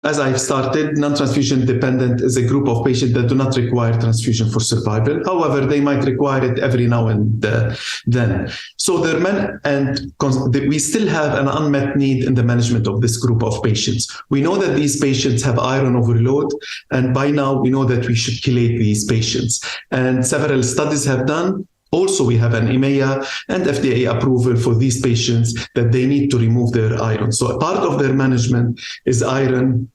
as I've started, non-transfusion dependent is a group of patients that do not require transfusion for survival. However, they might require it every now and then. So we still have an unmet need in the management of this group of patients. We know that these patients have iron overload, and by now we know that we should chelate these patients. And several studies have done. Also, we have an EMEA and FDA approval for these patients that they need to remove their iron. So a part of their management is iron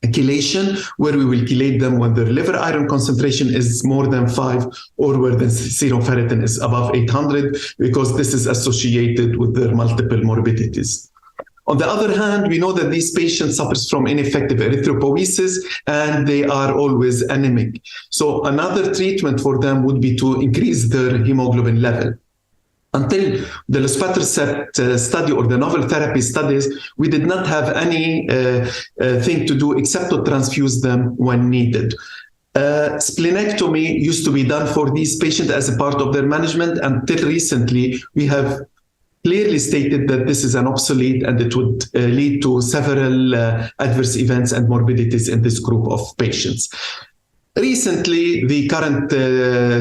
chelation, where we will chelate them when their liver iron concentration is more than 5 or where the serum ferritin is above 800, because this is associated with their multiple morbidities. On the other hand, we know that these patients suffer from ineffective erythropoiesis and they are always anemic. So another treatment for them would be to increase their hemoglobin level. Until the Luspatercept study or the novel therapy studies, we did not have any thing to do except to transfuse them when needed. Splenectomy used to be done for these patients as a part of their management. Until recently, we have clearly stated that this is an obsolete and it would lead to several adverse events and morbidities in this group of patients. Recently, the current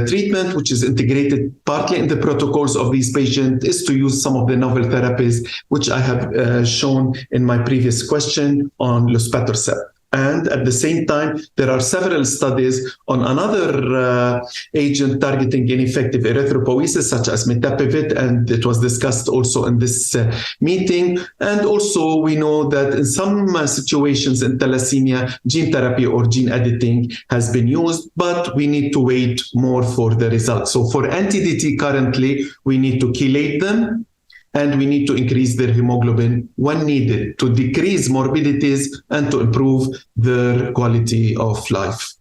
treatment, which is integrated partly in the protocols of these patients, is to use some of the novel therapies, which I have shown in my previous question on Luspatercept. And at the same time, there are several studies on another agent targeting ineffective erythropoiesis, such as Mitapivat, and it was discussed also in this meeting. And also, we know that in some situations in thalassemia, gene therapy or gene editing has been used, but we need to wait more for the results. So for NTDT currently, we need to chelate them, and we need to increase their hemoglobin when needed to decrease morbidities and to improve their quality of life.